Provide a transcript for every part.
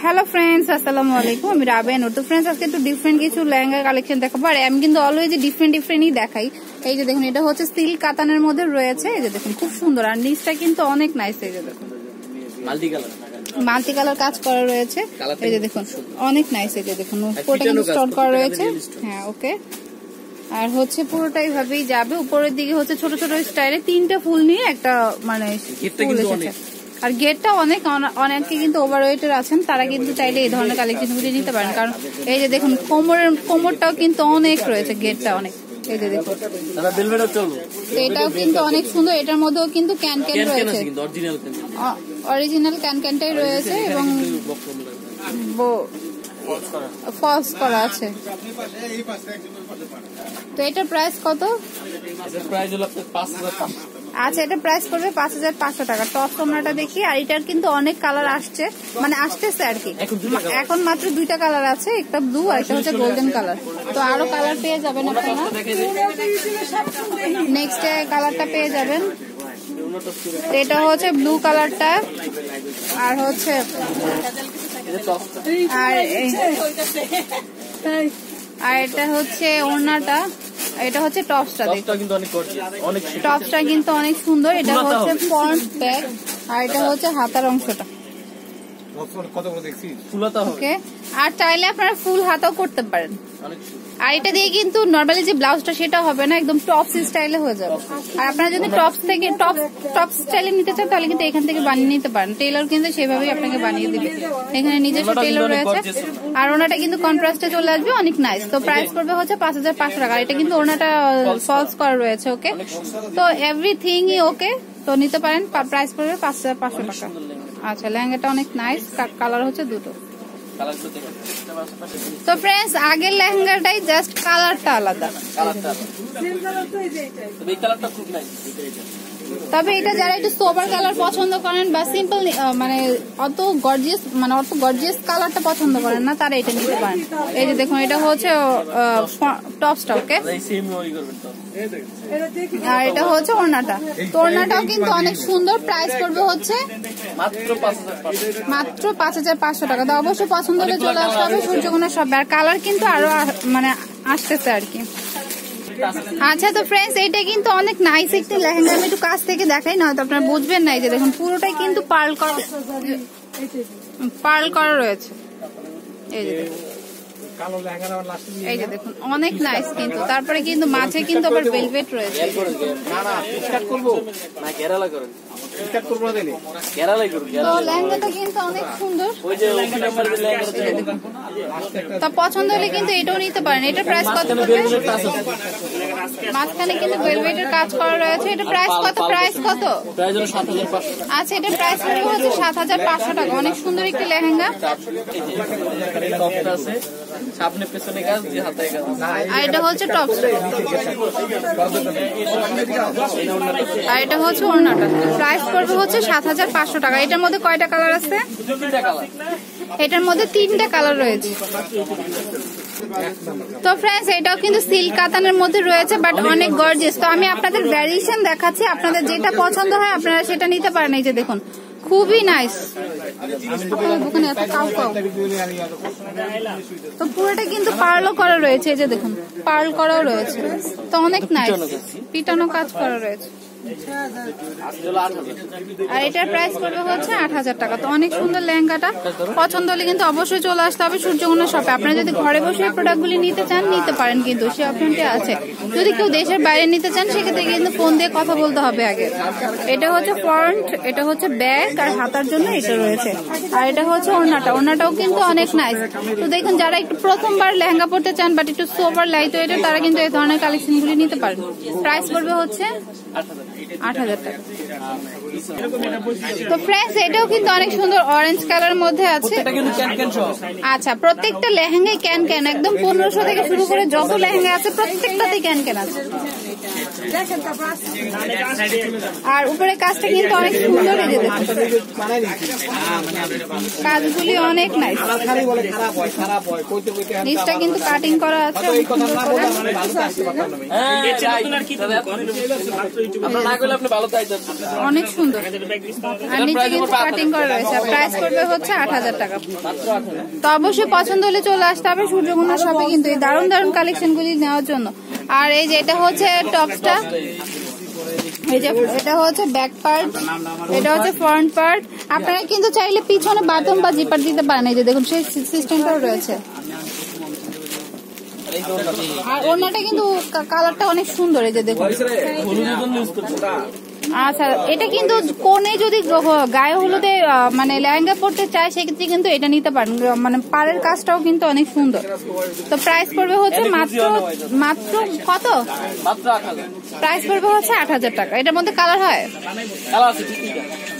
Hello friends, আসসালামু আলাইকুম। আমি রাবেয়া নূর। তো ফ্রেন্ডস, আজকে একটু ডিফারেন্ট কিছু লেহেঙ্গা কালেকশন দেখাবো। আর আমি কিন্তু অলওয়েজ ডিফারেন্টই দেখাই। এই যে দেখুন, এটা হচ্ছে সিল্ক কাতানের মধ্যে রয়েছে। এই যে দেখুন, খুব সুন্দর। আর নিচটা কিন্তু অনেক নাইস। এই যে দেখুন, মাল্টি কালার কাজ করা রয়েছে। এই যে দেখুন, অনেক নাইস। এই যে দেখুন, উপরটা কিন্তু স্টোন করা রয়েছে। হ্যাঁ, ওকে। আর হচ্ছে পুরোটাই ভাবেই যাবে। উপরের দিকে হচ্ছে ছোট ছোট স্টাইলে 3টা ফুল নিয়ে একটা মানে ফুল এসেছে। আর গেটটা অনেকে কিন্তু ওভারওয়েটের আছেন, তারা কিন্তু চাইলে এই ধরনের কালেকশন গুলি নিতে পারেন। কারণ এই যে দেখুন, কোমরটাও কিন্তু অনেক রয়েছে, গেটটা অনেক। এই যে দেখুন, এটাও কিন্তু অনেক সুন্দর। এটার মধ্যেও কিন্তু ক্যান রয়েছে, অরিজিনাল ক্যানটাই রয়েছে এবং ফলস করা আছে। তো এটার প্রাইস কত? আচ্ছা, এটা প্রাইস পড়বে 5500 টাকা। টপ সোনাটা দেখি। আর এটার কিন্তু অনেক কালার আসছে, মানে আসতেছে আর কি। এখন মাত্র 2টা কালার আছে, একটা ব্লু আর একটা হচ্ছে গোল্ডেন কালার। তো আরো কালার পেয়ে যাবেন আপনারা। নেক্সট কালারটা পেয়ে যাবেন। এটা হচ্ছে ব্লু কালারটা। আর হচ্ছে আর এটা হচ্ছে ওড়নাটা। এটা হচ্ছে টপসটা কিন্তু অনেক সুন্দর। এটা হচ্ছে ফ্রন্ট ব্যাক। আর এটা হচ্ছে হাতার অংশটা। ওকে। আর চাইলে আপনারা ফুল হাতাও করতে পারেন। আর এটা দিয়ে কিন্তু নর্মালি যে ব্লাউজটা সেটা হবে না, একদম টপস স্টাইলে হয়ে যাবে। আর আপনারা যদি টপ স্টাইলে নিতে চান তাহলে কিন্তু এখান থেকে বানিয়ে নিতে পারেন। টেইলর কিন্তু সেভাবেই আপনাকে বানিয়ে দিবে। এখানে নিজস্ব টেইলর রয়েছে। আর ওনাটা কিন্তু কন্ট্রাস্টে চলে আসবে, অনেক নাইস। তো প্রাইস পড়বে হচ্ছে 5500 টাকা। এটা কিন্তু ওনাটা ফলস করা রয়েছে। ওকে, তো এভরিথিং ওকে, তো নিতে পারেন। প্রাইস পড়বে 5500 টাকা। আচ্ছা, লেহেঙ্গাটা অনেক নাইস। কালার হচ্ছে দুটো। তো ফ্রেন্ডস, আগের লেহেঙ্গাটাই জাস্ট কালারটা আলাদা। তবে এটা যারা একটু সোবার কালার পছন্দ করেন বা সিম্পল মানে অত গর্জিয়াস কালারটা পছন্দ করেন না, তারা এটা নিতে পারেন। এই যে দেখুন, এটা হচ্ছে টপসটা। ওকে। আর এটা হচ্ছে ওড়নাটা। তো ওড়নাটাও কিন্তু অনেক সুন্দর। প্রাইস পড়বে হচ্ছে মাত্র 5500 টাকা। তো অবশ্যই পছন্দ হলে চলে আসতে হবে সূর্যকোণা শপে। আর কালার কিন্তু আরো মানে আসতেছে আর কি। আচ্ছা, তো ফ্রেন্ডস, এটা কিন্তু অনেক নাইস একটি লেহেঙ্গা। আমি একটু কাছ থেকে দেখাই, না তো আপনারা বুঝবেন না। এই যে দেখুন, পুরোটাই কিন্তু পার্ল করা রয়েছে। এই যে এই যে দেখুন, অনেক নাইস কিন্তু। তারপরে কিন্তু মাঝে কিন্তু আবার ভেলভেট রয়েছে। তো লেহেঙ্গাটা কিন্তু অনেক সুন্দর। তা পছন্দ হলে কিন্তু এটাও নিতে পারেন। এটার প্রাইস কত? মাঝখানে কিন্তু ভেলভেটের কাজ করা রয়েছে। এটা প্রাইস কত? আচ্ছা, এটার প্রাইস হচ্ছে 7500 টাকা। অনেক সুন্দর একটি লেহেঙ্গা। আর এটা হচ্ছে টপস। আর এটা হচ্ছে ওড়নাটা। প্রাইস পড়বে হচ্ছে 7500 টাকা। এটার মধ্যে কয়টা কালার আছে? এটার মধ্যে 3টা কালার রয়েছে। তো ফ্রেন্ডস, এটাও কিন্তু সিল্ক কাতানের মধ্যে রয়েছে, বাট অনেক গর্জিয়াস। তো আমি আপনাদের ভ্যারিয়েশন দেখাচ্ছি, আপনাদের যেটা পছন্দ হয় আপনারা সেটা নিতে পারেন। এই যে দেখুন, খুবই নাইস। তো পুরোটা কিন্তু পার্লও করা রয়েছে। এই যে দেখুন, পার্ল করাও রয়েছে। তো অনেক নাইস, পিটানো কাজ করা রয়েছে। আর এটার প্রাইস পড়বে হচ্ছে 8000 টাকা। তো অনেক সুন্দর লেহেঙ্গাটা। পছন্দ হলে কিন্তু অবশ্যই চলে আসতে হবে সূর্যকোণা শপে। আপনারা যদি ঘরে বসে প্রোডাক্টগুলি নিতে চান নিতে পারেন, কিন্তু সে অপশনটি আছে। যদি কেউ দেশের বাইরে নিতে চান সেক্ষেত্রে কিন্তু ফোন দিয়ে কথা বলতে হবে আগে। এটা হচ্ছে ফ্রন্ট, এটা হচ্ছে ব্যাক, আর হাতার জন্য এটা রয়েছে। আর এটা হচ্ছে ওড়নাটাও কিন্তু অনেক নাইস। তো দেখুন, যারা একটু প্রথমবার লেহেঙ্গা পড়তে চান বাট একটু সোবার লাইট ওয়েটের, তারা কিন্তু এই ধরনের কালেকশনগুলি নিতে পারেন। প্রাইস পড়বে হচ্ছে 8000 টাকা। তো ফ্রেন্ডস, এটাও কিন্তু অনেক সুন্দর অরেঞ্জ কালার মধ্যে আছে। আচ্ছা, প্রত্যেকটা লেহেঙ্গায় ক্যান একদম 1500 থেকে শুরু করে যত লেহেঙ্গা আছে প্রত্যেকটাতেই ক্যান আছে। আর উপরে কাজটা কিন্তু অনেক সুন্দর, এই যে দেখুন কাজগুলি অনেক নাইস। নিচটা কিন্তু কাটিং করা আছে অনেক সুন্দর, আর নিচে কিন্তু কাটিং করা রয়েছে। প্রাইস করবে হচ্ছে 8,000 টাকা। তো অবশ্যই পছন্দ হলে চলে আসতে হবে সূর্যকন্যা শপে কিন্তু এই দারুণ দারুণ কালেকশন গুলি নেওয়ার জন্য। আর এই যে এটা হচ্ছে টপসটা, এই যে এটা হচ্ছে ব্যাক পার্ট, এটা হচ্ছে ফ্রন্ট পার্ট। আপনারা কিন্তু চাইলে পিছনে বাটন বা জিপার দিতে পারেন, এই যে দেখুন সেই সিস্টেমটাও রয়েছে। আর ওনাটা কিন্তু কালারটা অনেক সুন্দর, এই যে দেখুন। আচ্ছা, এটা কিন্তু কোনে যদি গায়ে হলুদে মানে লেহেঙ্গা পড়তে চায় সেক্ষেত্রে কিন্তু এটা নিতে পারেন, মানে পাড়ের কাজটাও কিন্তু অনেক সুন্দর। তো প্রাইস পড়বে হচ্ছে মাত্র কত? প্রাইস পড়বে হচ্ছে 8,000 টাকা। এটার মধ্যে কালার হয়?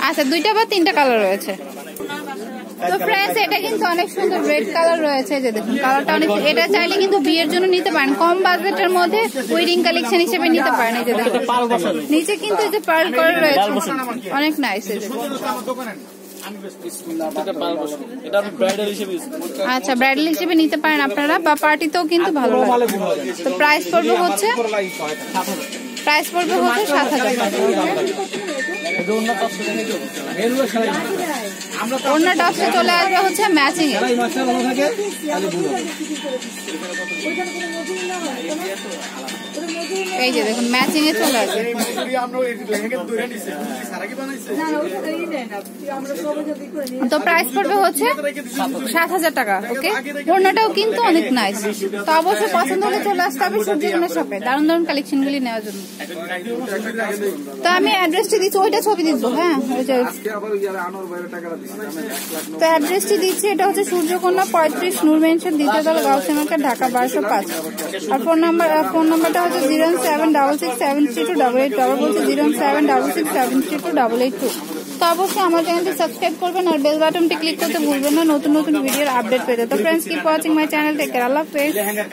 আচ্ছা, 2টা বা 3টা কালার রয়েছে। তো ফ্রেন্ডস, এটা কিন্তু অনেক সুন্দর রেড কালার রয়েছে, যে দেখুন কালারটা অনেক। এটা চাইলে কিন্তু বিয়ের জন্য নিতে পারেন, কম বাজেটের মধ্যে ওয়েডিং কালেকশন হিসেবে নিতে পারেন। এই যে দেখুন নিচে কিন্তু এই যে পার্ল করা রয়েছে, অনেক নাইস। আচ্ছা, ব্রাইডাল হিসেবে নিতে পারেন আপনারা, বা পার্টিতেও কিন্তু ভালো লাগে। তো প্রাইস পড়বে হচ্ছে 7,000 টাকা। অন্য টপসে চলে আসবে হচ্ছে ম্যাচিং এ। এই যে দেখুন ম্যাচিং এ চলে আসবে। তো প্রাইস পড়বে হচ্ছে 7,000 টাকা। ওকে, ওড়নাটাও কিন্তু অনেক নাইস। তো অবশ্যই পছন্দ হলে চলে আসতে হবে সূর্যকন্যা শপে দারুণ দারুণ কালেকশন গুলি নেওয়ার জন্য। তো আমি অ্যাড্রেসটি দিচ্ছি, ওইটা ছবি দিব। হ্যাঁ, তো অ্যাড্রেসটি দিচ্ছি, এটা হচ্ছে সূর্যকন্যা 35 নূর মেনশন, দ্বিতীয় তলা, গাউসিয়া মার্কেট, ঢাকা 1205। আর ফোন নাম্বারটা হচ্ছে 07667328882। আবার বলছি 07667328882। তো অবশ্যই আমার চ্যানেলটি সাবস্ক্রাইব করবেন আর বেল বাটনটি ক্লিক করতে ভুলবেন না নতুন নতুন ভিডিওর আপডেট পেতে। তো friends, keep watching my channel. Take care, আল্লাহ হাফেজ।